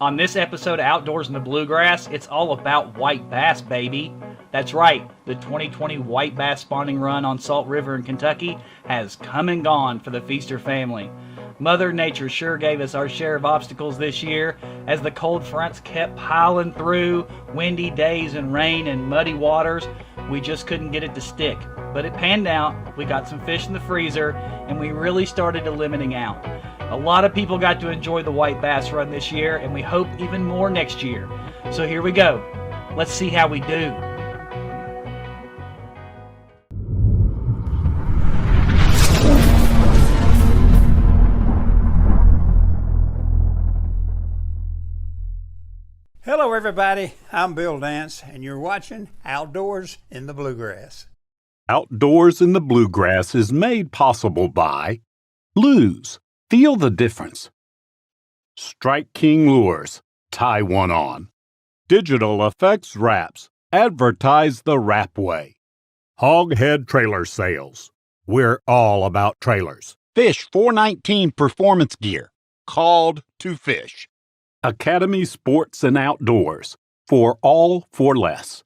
On this episode of Outdoors in the Bluegrass, it's all about white bass, baby. That's right, the 2020 white bass spawning run on Salt River in Kentucky has come and gone for the Feaster family. Mother Nature sure gave us our share of obstacles this year as the cold fronts kept piling through, windy days and rain and muddy waters. We just couldn't get it to stick. But it panned out, we got some fish in the freezer, and we really started limiting out. A lot of people got to enjoy the white bass run this year, and we hope even more next year. So here we go. Let's see how we do. Hello everybody, I'm Bill Dance, and you're watching Outdoors in the Bluegrass. Outdoors in the Bluegrass is made possible by Lew's. Feel the difference. Strike King Lures. Tie one on. Digital Effects Wraps. Advertise the wrap way. Hoghead Trailer Sales. We're all about trailers. Fish 419 performance gear. Called to fish. Academy Sports and Outdoors. For all for less.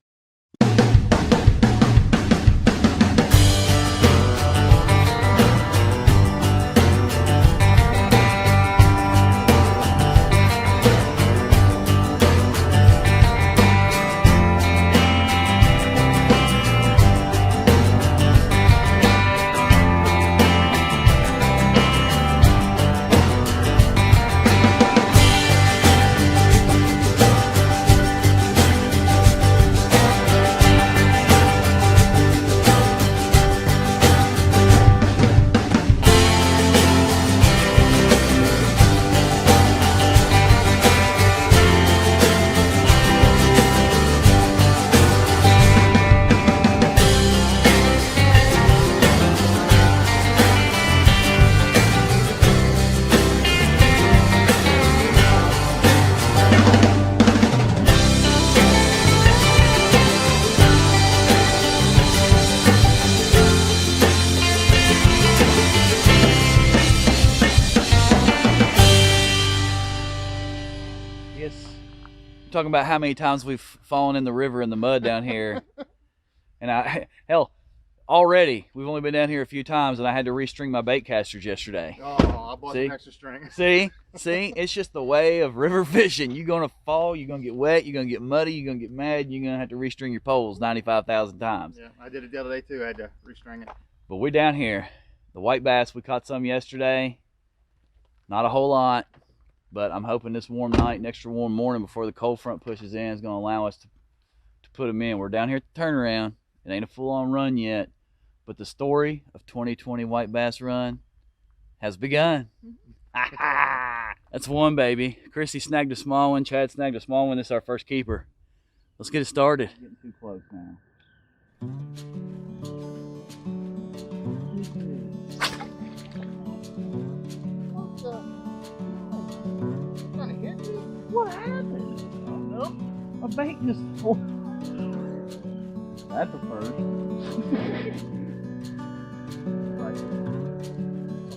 Talking about how many times we've fallen in the river in the mud down here. And already we've only been down here a few times, and I had to restring my bait casters yesterday. Oh, I bought an extra string. See, it's just the way of river fishing. You're gonna fall, you're gonna get wet, you're gonna get muddy, you're gonna get mad, you're gonna have to restring your poles 95,000 times. Yeah, I did it the other day too. I had to restring it. But we're down here. The white bass, we caught some yesterday. Not a whole lot. But I'm hoping this warm night and extra warm morning before the cold front pushes in is going to allow us to put them in. We're down here at the turnaround. It ain't a full-on run yet, but the story of 2020 white bass run has begun. That's one, baby. Chrissy snagged a small one. Chad snagged a small one. This is our first keeper. Let's get it started. Getting too close now. What happened? I don't know. My bait just... That's a first. Right.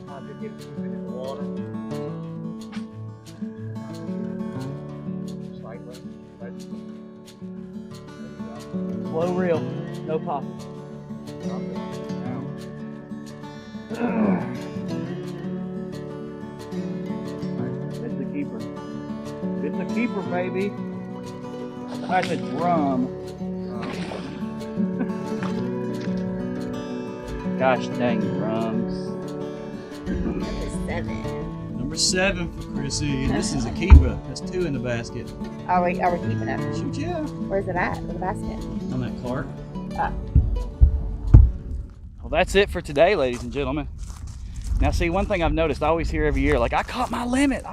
I could get it in the water. Slightly. Slow reel. No popping. That's the keeper. It's a keeper, baby. That's a drum. Gosh dang drums. Number 7 for Chrissy. And this is a keeper. That's 2 in the basket. Are we keeping it? Shoot, yeah. Where's it at? In the basket? On that Clark. Well, that's it for today, ladies and gentlemen. Now, see, one thing I've noticed, I always hear every year, like, I caught my limit.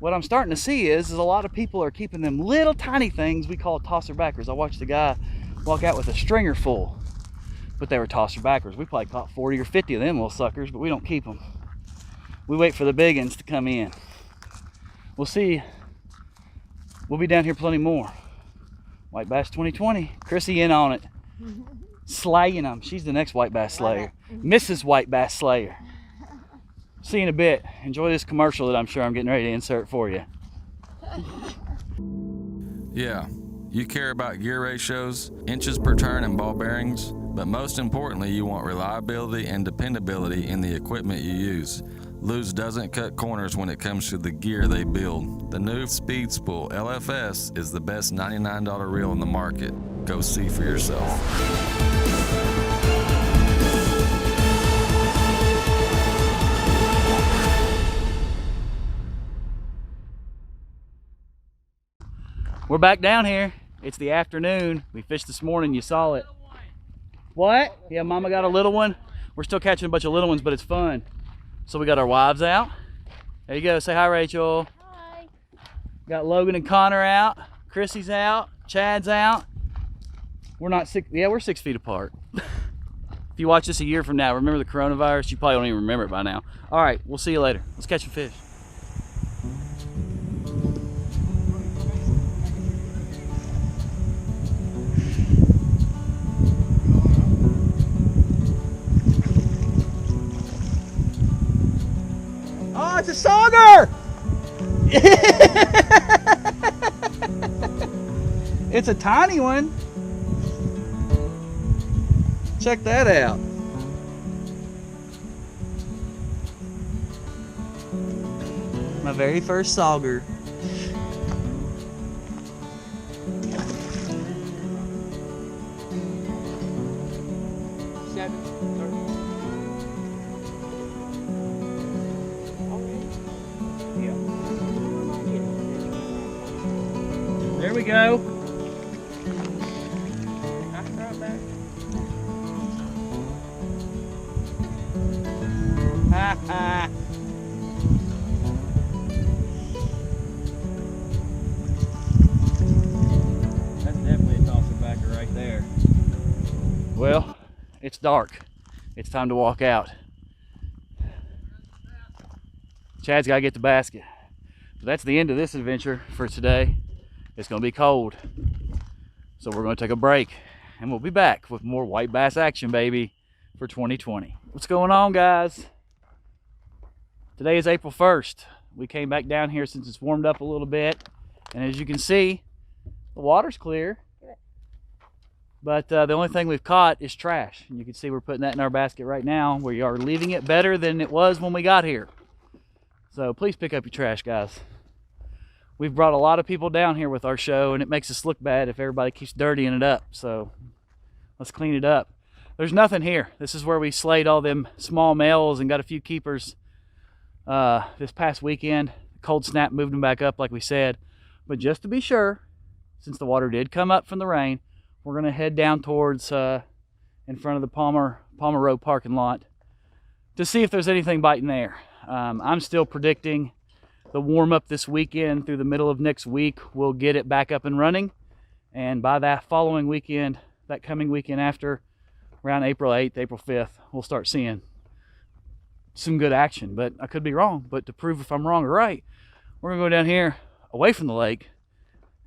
What I'm starting to see is a lot of people are keeping them little tiny things we call tosser backers. I watched a guy walk out with a stringer full, but they were tosser backers. We probably caught 40 or 50 of them little suckers, but we don't keep them. We wait for the big ones to come in. We'll see. We'll be down here plenty more. White Bass 2020. Chrissy in on it. Slaying them. She's the next white bass slayer. Mrs. White Bass Slayer. See you in a bit. Enjoy this commercial that I'm sure I'm getting ready to insert for you. Yeah, you care about gear ratios, inches per turn, and ball bearings, but most importantly, you want reliability and dependability in the equipment you use. Lew's doesn't cut corners when it comes to the gear they build. The new Speed Spool LFS is the best $99 reel in the market. Go see for yourself. We're back down here. It's the afternoon. We fished this morning. You saw it. What? Yeah, Mama got a little one. We're still catching a bunch of little ones, but it's fun. So we got our wives out. There you go. Say hi, Rachel. Hi. Got Logan and Connor out. Chrissy's out. Chad's out. We're not six. Yeah, we're 6 feet apart. If you watch this a year from now, remember the coronavirus? You probably don't even remember it by now. All right, we'll see you later. Let's catch some fish. Oh, it's a sauger! It's a tiny one. Check that out. My very first sauger. There we go. Ha ha. That's definitely a tosser backer right there. Well, it's dark. It's time to walk out. Chad's got to get the basket. So that's the end of this adventure for today. It's going to be cold. So we're going to take a break and we'll be back with more white bass action, baby, for 2020. What's going on, guys? Today is April 1st. We came back down here since it's warmed up a little bit. And as you can see, the water's clear. But the only thing we've caught is trash. And you can see we're putting that in our basket right now. We are leaving it better than it was when we got here. So please pick up your trash, guys. We've brought a lot of people down here with our show, and it makes us look bad if everybody keeps dirtying it up. So let's clean it up. There's nothing here. This is where we slayed all them small males and got a few keepers this past weekend. Cold snap moved them back up like we said. But just to be sure, since the water did come up from the rain, we're going to head down towards in front of the Palmer Road parking lot to see if there's anything biting there. I'm still predicting the warm up this weekend through the middle of next week will get it back up and running. And by that following weekend, that coming weekend after, around April 8th, April 5th, we'll start seeing some good action. But I could be wrong. But to prove if I'm wrong or right, we're going to go down here away from the lake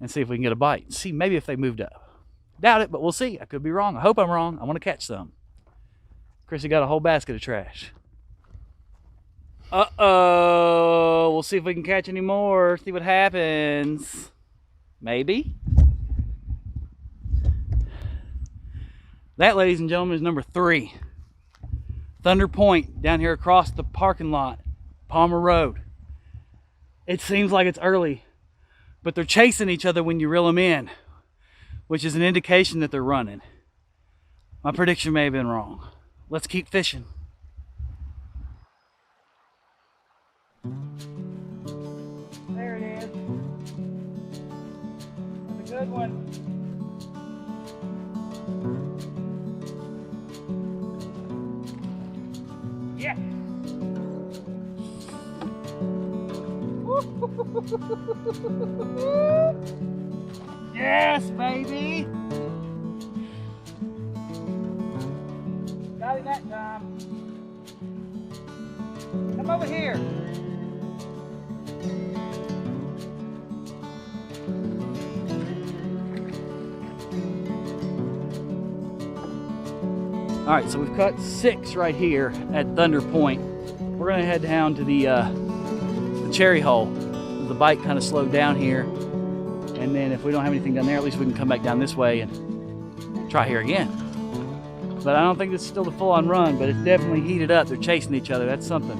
and see if we can get a bite. See maybe if they moved up. Doubt it, but we'll see. I could be wrong. I hope I'm wrong. I want to catch some. Chrissy got a whole basket of trash. Uh-oh. We'll see if we can catch any more. See what happens. Maybe. That, ladies and gentlemen, is number 3. Thunder Point, down here across the parking lot. Palmer Road. It seems like it's early, but they're chasing each other when you reel them in, which is an indication that they're running. My prediction may have been wrong. Let's keep fishing. There it is. That's a good one. Yeah. Yes, baby. Got it that time. Come over here. All right, so we've caught 6 right here at Thunder Point. We're gonna head down to the Cherry Hole. the bite kind of slowed down here. And then if we don't have anything down there, at least we can come back down this way and try here again. But I don't think this is still the full-on run, but it's definitely heated up. They're chasing each other. That's something.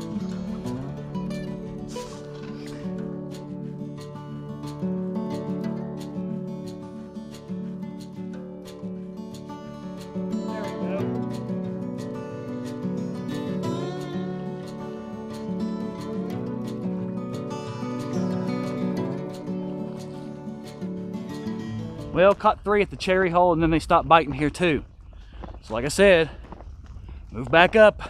There we go. Well, caught 3 at the cherry hole, and then they stopped biting here too. So like I said, move back up.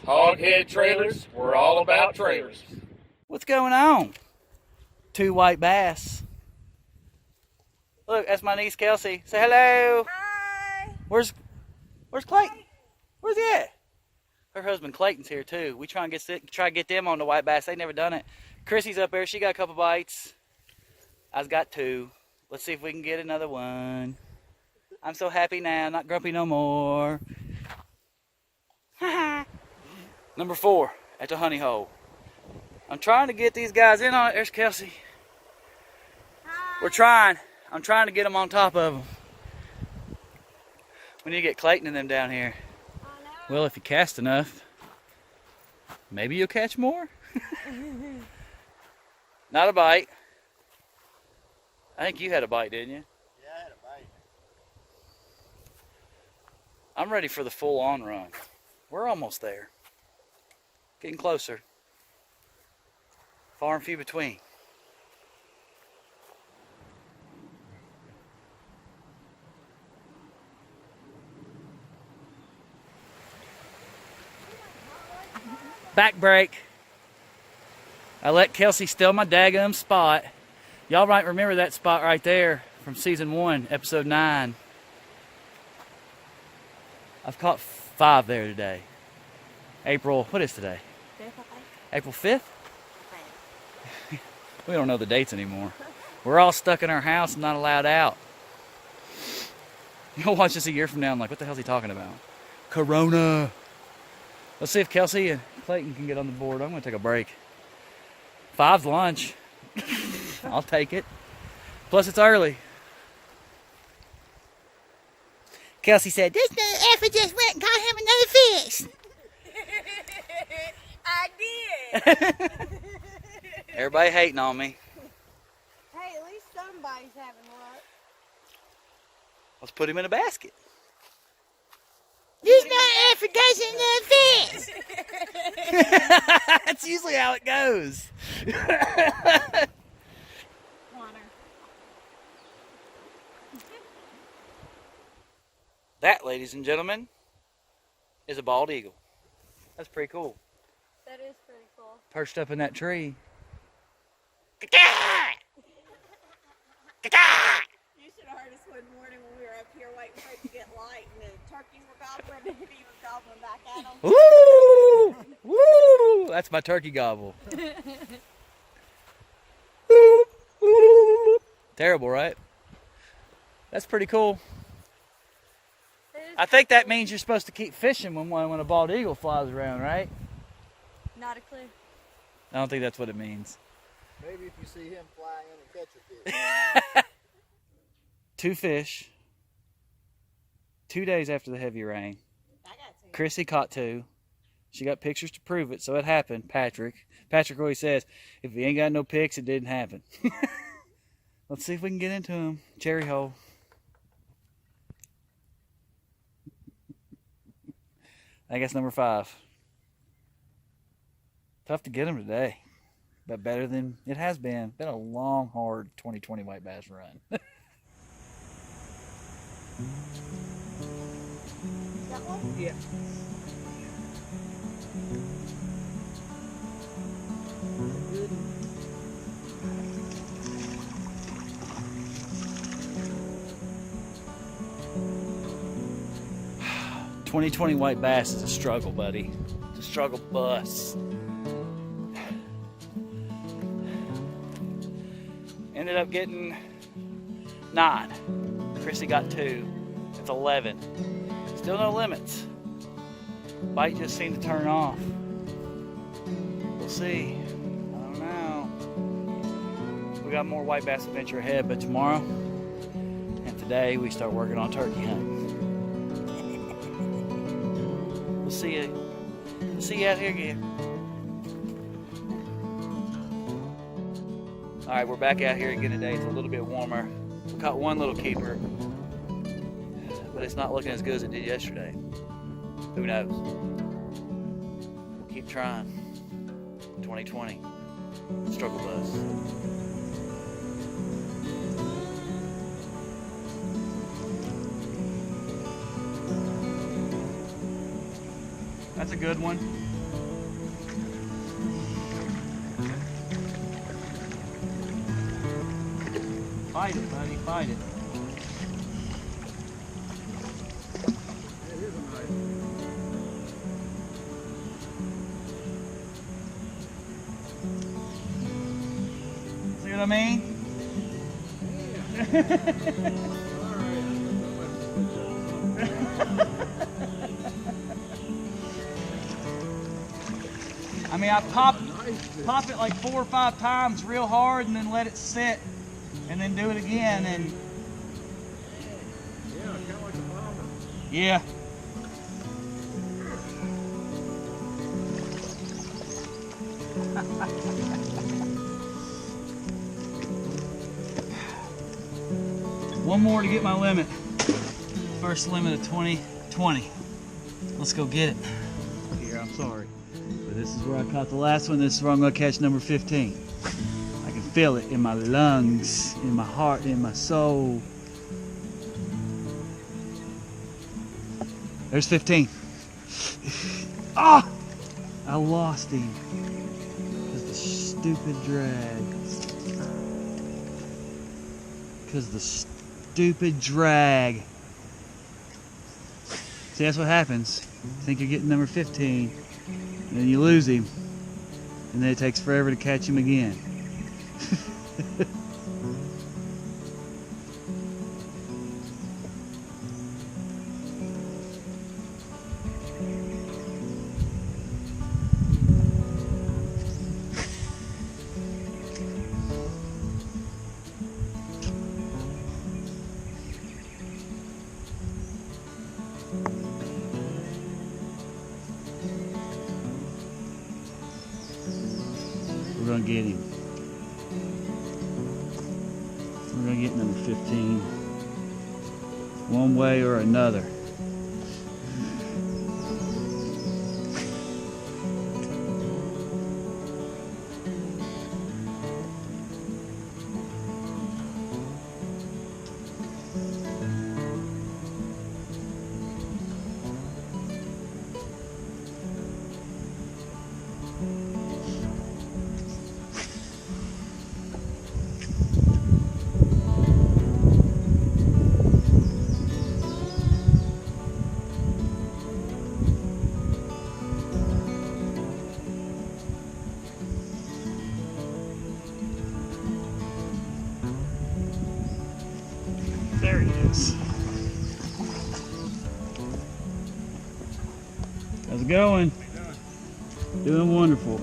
Hoghead Trailers, we're all about trailers. What's going on? 2 white bass. Look, that's my niece Kelsey. Say hello. Hi. Where's Clayton? Where's he at? Her husband Clayton's here too. We try to get them on the white bass. They never done it. Chrissy's up there. She got a couple bites. I've got 2. Let's see if we can get another one. I'm so happy now, not grumpy no more. Number 4 at the honey hole. I'm trying to get these guys in on it. There's Kelsey. Hi. We're trying. I'm trying to get them on top of them. We need to get Clayton and them down here. Oh, no. Well, if you cast enough, maybe you'll catch more. Not a bite. I think you had a bite, didn't you? Yeah, I had a bite. I'm ready for the full-on run. We're almost there. Getting closer. Far and few between. Back break. I let Kelsey steal my daggum spot. Y'all might remember that spot right there from season 1, episode 9. I've caught 5 there today. April, what is today? April 5th? We don't know the dates anymore. We're all stuck in our house and not allowed out. You'll watch this a year from now and like, what the hell's he talking about? Corona. Let's see if Kelsey and Clayton can get on the board. I'm gonna take a break. 5's lunch. I'll take it. Plus it's early. Kelsey said, this Effa just went and caught him another fish. I did. Everybody hating on me. Hey, at least somebody's having luck. Let's put him in a basket. This not Effa catching another fish. That's usually how it goes. That, ladies and gentlemen, is a bald eagle. That's pretty cool. That is pretty cool. Perched up in that tree. You should have heard us one morning when we were up here waiting for it to get light and the turkeys were gobbling and he was gobbling back at them. Woo! Woo! That's my turkey gobble. Terrible, right? That's pretty cool. I think that means you're supposed to keep fishing when a bald eagle flies around, right? Not a clue. I don't think that's what it means. Maybe if you see him fly in and catch a fish. 2 fish. 2 days after the heavy rain. I got 2. Chrissy caught 2. She got pictures to prove it, so it happened, Patrick. Patrick always says, if he ain't got no pics, it didn't happen. Let's see if we can get into him. Cherry hole. I guess number 5. Tough to get him today, but better than it has been. Been a long, hard 2020 white bass run. That one? Yeah. Good. 2020 white bass is a struggle, buddy. It's a struggle bus. Ended up getting 9. Chrissy got 2. It's 11. Still no limits. Bite just seemed to turn off. We'll see. I don't know. We got more white bass adventure ahead, but tomorrow and today we start working on turkey hunting. We'll see you. We'll see you out here again. All right, we're back out here again today. It's a little bit warmer. We caught one little keeper, but it's not looking as good as it did yesterday. Who knows? We'll keep trying. 2020 struggle bus. That's a good one. Fight it, buddy, fight it. See what I mean? I mean, I pop it like 4 or 5 times real hard and then let it sit and then do it again and Yeah, kind of like a bomber. yeah. One more to get my limit. First limit of 2020. Let's go get it. Here, I'm sorry. But this is where I caught the last one. This is where I'm going to catch number 15. I can feel it in my lungs, in my heart, in my soul. There's 15. Ah! I lost him. Because the stupid drag. Because the stupid drag. See, that's what happens. You think you're getting number 15, and then you lose him, and then it takes forever to catch him again. We're gonna get him. We're gonna get number 15. One way or another. There he is. How's it going? Doing wonderful.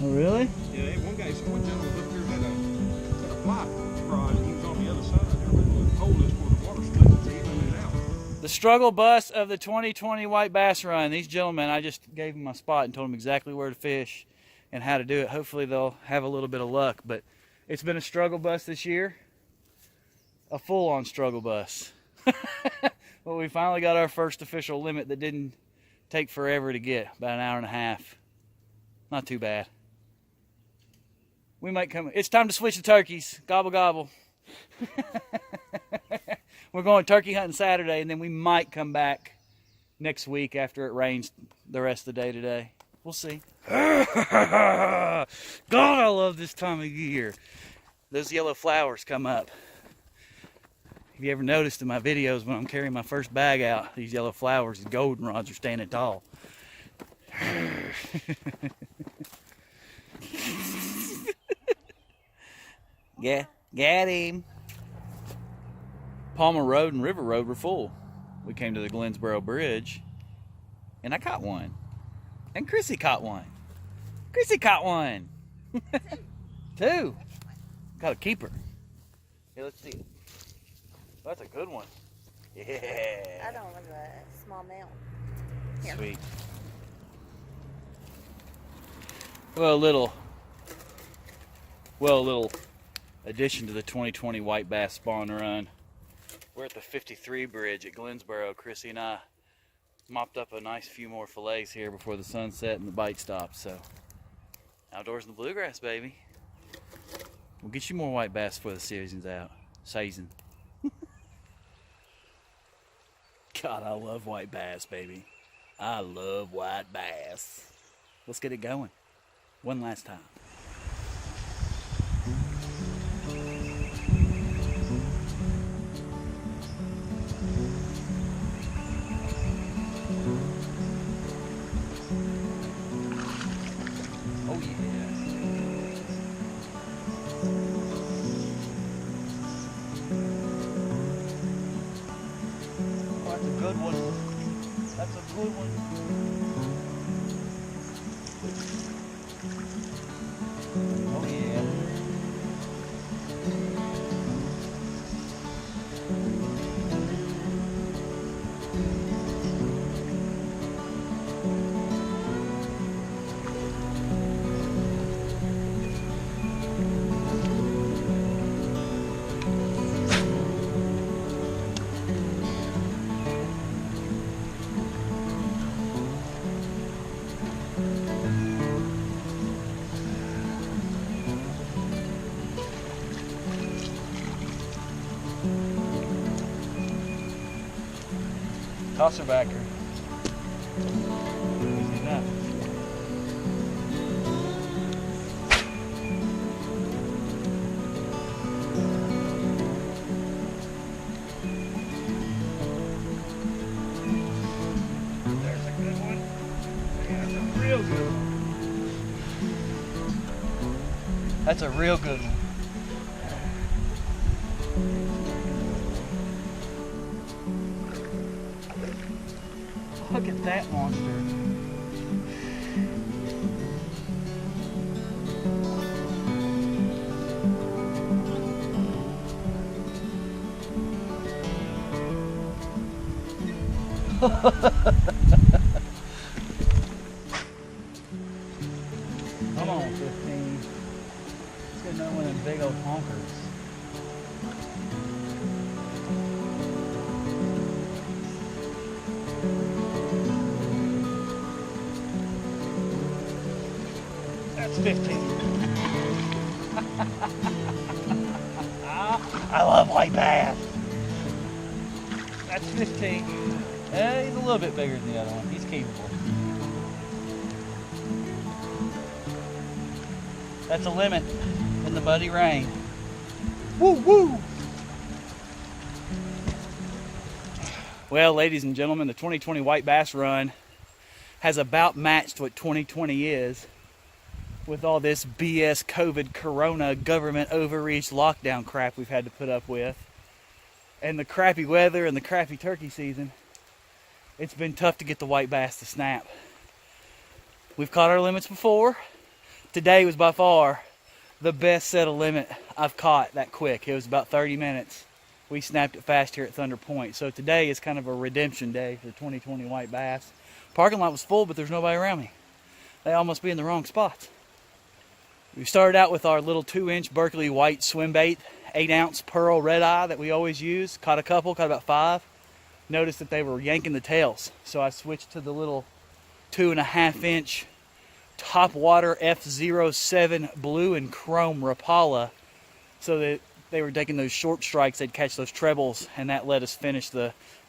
Oh, really? Yeah, one guy, someone was up here had a fly rod, and he was on the other side. The struggle bus of the 2020 White Bass Run. These gentlemen, I just gave them my spot and told them exactly where to fish and how to do it. Hopefully they'll have a little bit of luck, but it's been a struggle bus this year. A full-on struggle bus. Well, we finally got our first official limit that didn't take forever to get, about an hour and a half. Not too bad. We might come. It's time to switch the turkeys. Gobble, gobble. We're going turkey hunting Saturday, and then we might come back next week after it rains the rest of the day today. We'll see. God, I love this time of year. Those yellow flowers come up. Have you ever noticed in my videos when I'm carrying my first bag out, these yellow flowers, these goldenrods are standing tall. Yeah, got him. Palmer Road and River Road were full. We came to the Glensboro Bridge, and I caught one. And Chrissy caught one. Chrissy caught one. Two. Got a keeper. Here, let's see it. That's a good one. Yeah. I don't have a small male. Here. Sweet. Well, a little addition to the 2020 White Bass Spawn Run. We're at the 53 Bridge at Glensboro. Chrissy and I mopped up a nice few more fillets here before the sun set and the bite stopped. So, outdoors in the bluegrass, baby. We'll get you more white bass before the season's out. Season. God, I love white bass, baby. I love white bass. Let's get it going. One last time. Oh yeah. Oh, that's a good one. That's a good one. Oh yeah. Toss her back here. Easy enough. There's a good one. There's a real good one. That's a real good one. Look at that monster. Come on, 15. Let's get another one of them big old honkers. That's 15. I love white bass. That's 15. He's a little bit bigger than the other one. He's capable. That's a limit in the muddy rain. Woo woo! Well, ladies and gentlemen, the 2020 White Bass Run has about matched what 2020 is, with all this BS COVID corona government overreach lockdown crap we've had to put up with, and the crappy weather and the crappy turkey season. It's been tough to get the white bass to snap. We've caught our limits before. Today was by far the best set of limit I've caught that quick. It was about 30 minutes we snapped it fast here at Thunder Point. So today is kind of a redemption day for 2020 white bass. Parking lot was full, but there's nobody around me. They all must be in the wrong spots. We started out with our little 2-inch Berkley white swim bait, 8-ounce pearl red eye that we always use. Caught a couple, caught about 5. Noticed that they were yanking the tails, so I switched to the little 2.5-inch Top Water F07 blue and chrome Rapala, so that they were taking those short strikes, they'd catch those trebles, and that let us finish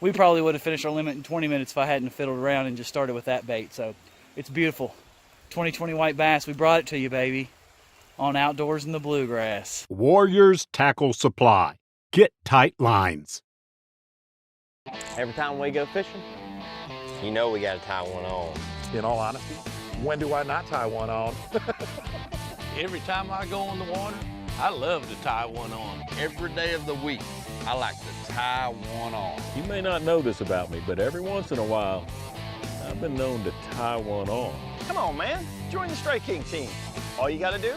we probably would have finished our limit in 20 minutes if I hadn't fiddled around and just started with that bait. So it's beautiful. 2020 white bass, we brought it to you, baby, on Outdoors in the Bluegrass. Warriors Tackle Supply. Get tight lines. Every time we go fishing, you know we gotta tie one on. In all honesty, when do I not tie one on? Every time I go in the water, I love to tie one on. Every day of the week, I like to tie one on. You may not know this about me, but every once in a while, I've been known to tie one on. Come on, man, join the Stray King team. All you gotta do,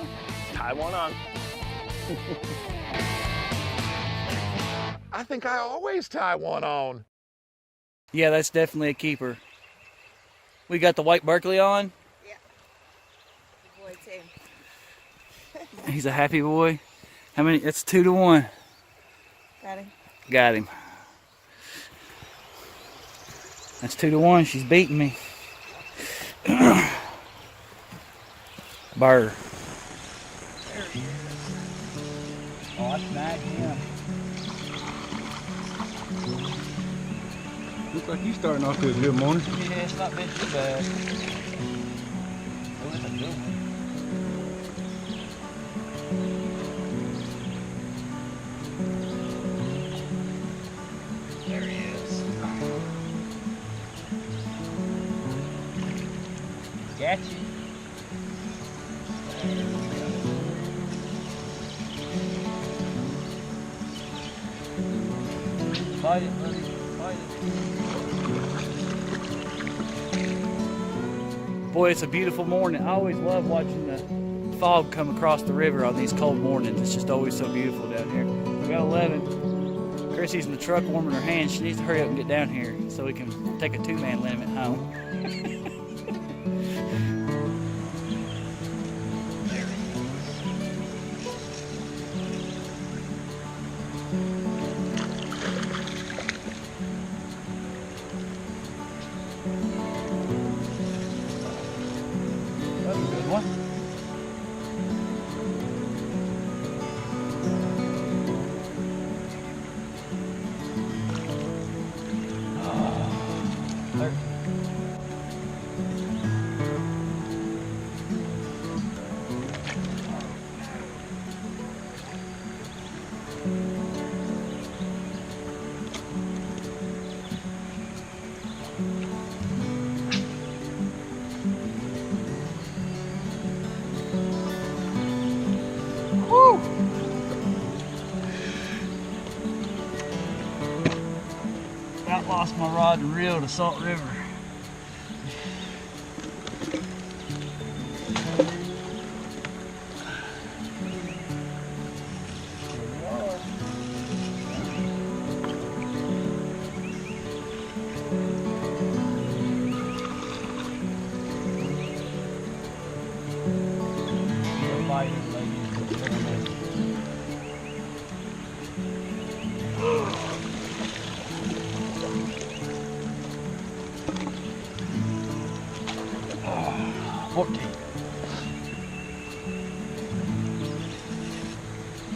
tie one on. I think I always tie one on. Yeah, that's definitely a keeper. We got the white Berkley on. Yeah. Good boy, too. He's a happy boy. How many? It's 2-1. Got him. Got him. That's 2-1. She's beating me. Bird. There he is. Oh, I snagged him. Looks like you starting off to a good morning. Yeah, it's not been too bad. Oh, it's a good one. There he is. Got you. Fight it, buddy. Fight it. Boy, it's a beautiful morning. I always love watching the fog come across the river on these cold mornings. It's just always so beautiful down here. We got 11. Chrissy's in the truck warming her hands. She needs to hurry up and get down here so we can take a 2-man limit home. That's a good one. About lost my rod and reel to Salt River.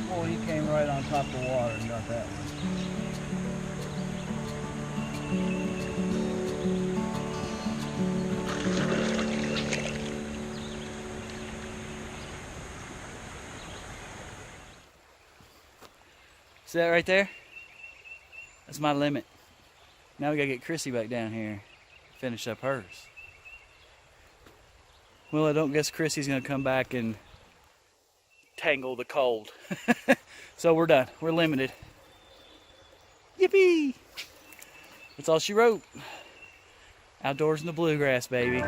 Boy, he came right on top of the water and got that one. See that right there? That's my limit. Now we gotta get Chrissy back down here, finish up hers. Well, I don't guess Chrissy's gonna come back and tangle the cold. So we're done. We're limited. Yippee! That's all she wrote. Outdoors in the Bluegrass, baby.